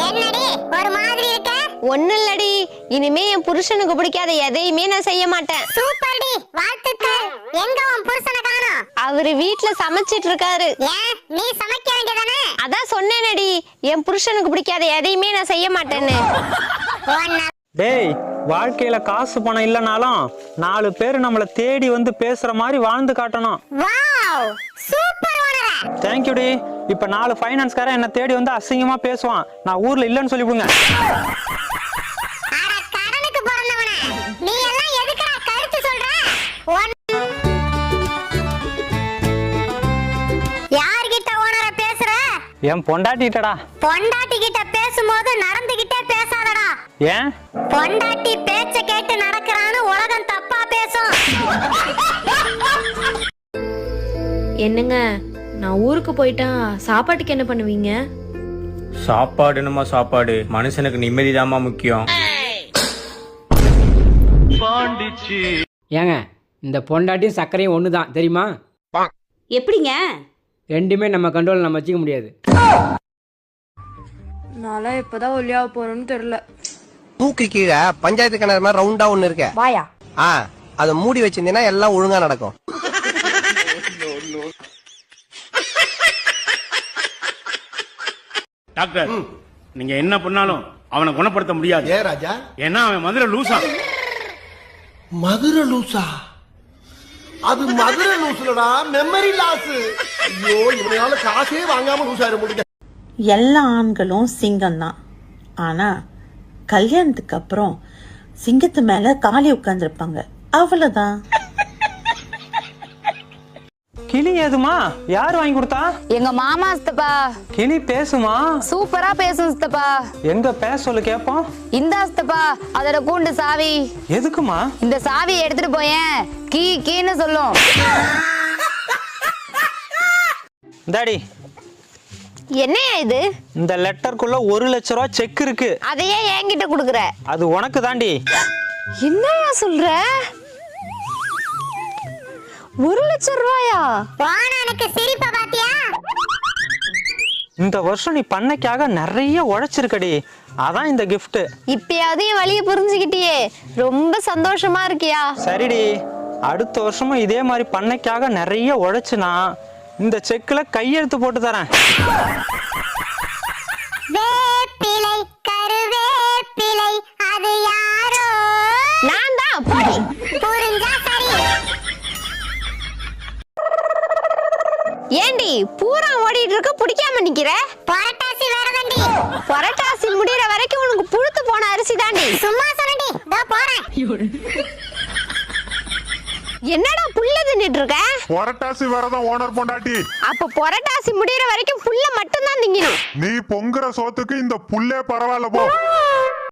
என்னடி ஒரு மாதிரி இருக்க? ஒண்ணு இல்லடி, இனிமே என் புருஷனுக்கு பிடிக்காத எதையுமே நான் செய்ய மாட்டேன். சூப்பர்டி, வாழ்த்துக்கள். எங்க உன் புருஷனை காணோம்? அவரு வீட்ல சமைச்சிட்டு இருக்காரு. ஏன் நீ சமைக்க வேண்டியதானே? அதான் சொன்னேனடி, என் புருஷனுக்கு பிடிக்காத எதையுமே நான் செய்ய மாட்டேன்னு. டேய், வாழ்க்கையில காசு பணம் இல்லனாலும் 4 பேர் நம்மள தேடி வந்து பேசுற மாதிரி வாழ்ந்து காட்டணும். வாவ், சூப்பர் ஓனரா. தேங்க் யூ டி. இப்ப 4 ஃபைனான்ஸ்காரன் என்ன தேடி வந்து அசிங்கமா பேசுவான். நான் ஊர்ல இல்லன்னு சொல்லிவிடுங்க. அட கடனுக்கு பிறந்தவனே, நீ எல்லாம் எதுக்குடா கருத்து சொல்ற? யார்கிட்ட ஓனரா பேசுற? என் பொண்டாட்டிட்டடா. பொண்டாட்டி கிட்ட பேசும்போது நடந்துகிட்டே பேசாதடா. ஏன்? பொண்டாட்டி பேச்ச கேட்டு நடக்கறான்னு உலகம் தப்பா பேசும். என்னங்க, நான் ஊருக்கு போயிட்டா சாப்பாட்டுக்கு என்ன பண்ணுவீங்க? சாப்பாடு என்னமா சாப்பாடு, மனுஷனுக்கு நிம்மதிதாம்மா முக்கியம். ஏங்க, இந்த பொண்டாட்டியும் சர்க்கரையும் ஒன்று தான் தெரியுமா? எப்படிங்க? ரெண்டுமே நம்ம கண்ட்ரோல் நம்ம வச்சுக்க முடியாது. நான்லாம் இப்பதான் ஒல்லியாக போறேன்னு தெரியல. மூக்கு கீழே பஞ்சாயத்து கிணறு மாதிரி ரவுண்டா ஒண்ணு இருக்கு. வாயா. அதை மூடி வச்சிருந்தீங்கன்னா எல்லாம் ஒழுங்கா நடக்கும். டாக்டர், நீங்க என்ன பண்ணாலும் அவனை குணப்படுத்த முடியாது. ஏ ராஜா, ஏன்னா அவன் மதுரை லூசா. மதுரை லூசா? அது மதுரை லூசுலடா, மெமரி லாஸ். ஐயோ, இவனால காசே வாங்காம லூசாயிர முடியும். எல்லா ஆண்களும் சிங்கம் தான். ஆனா கல்யாணத்துக்கு அப்புறம் சிங்கத்து மேல காலி உட்கார்ந்துருப்பாங்க, அவ்வளவுதான். கிளி ஏதுமா? யார் வாங்கி கொடுத்தா? எங்க மாமா சித்தப்பா. கிளி பேசுமா? சூப்பரா பேசும் சித்தப்பா. எங்க பேச சொல்லு கேப்போம். இந்தா சித்தப்பா, அதோட கூண்டு சாவி. எதுக்குமா? இந்த சாவியை எடுத்துட்டு போயேன், கீ கீன்னு சொல்லும். டாடி, என்னையா இது? இந்த லெட்டருக்குள்ள 1 லட்சம் ரூபாய் செக் இருக்கு. அதையே என்கிட்ட குடுக்குற? அது உனக்கு தாண்டி. என்னையா சொல்ற? 1 லட்சம் ரூபாயா? வாணனுக்கு சிரிப்ப பாத்தியா? இந்த வருஷம் நீ பண்ணைக்காக நிறைய உழைச்சிருக்கடி, அதான் இந்த gift. இப்பயாவது என் வழியை புரிஞ்சுக்கிட்டியே, ரொம்ப சந்தோஷமா இருக்கியா? சரிடி, அடுத்த வருஷமும் இதே மாதிரி பண்ணைக்காக நிறைய உழைச்சுனா இந்த செக்ல கையெழுத்து போட்டு தரேன். வேப்பிலை கருவேப்பிலை, அது யாரோ? நான் தான். போடி. புரிஞ்சா சரி. ஏண்டி பூரா ஓடிட்டு இருக்க, பிடிக்காம நிக்கிற? புரட்டாசி வரதண்டி. புரட்டாசி முடியற வரைக்கும் உனக்கு புழுத்து போன அரிசி தாண்டி. சும்மா சொல்லடி, இதோ போறேன். என்னடா புல்ல தின்னுட்டு இருக்க? புரட்டாசி வரதான் ஓனர் பொண்டாட்டி. அப்ப புரட்டாசி முடியற வரைக்கும் புல்ல மட்டும் தான் திங்கணும். நீ பொங்குற சோத்துக்கு இந்த புல்லே பரவாயில்ல போ.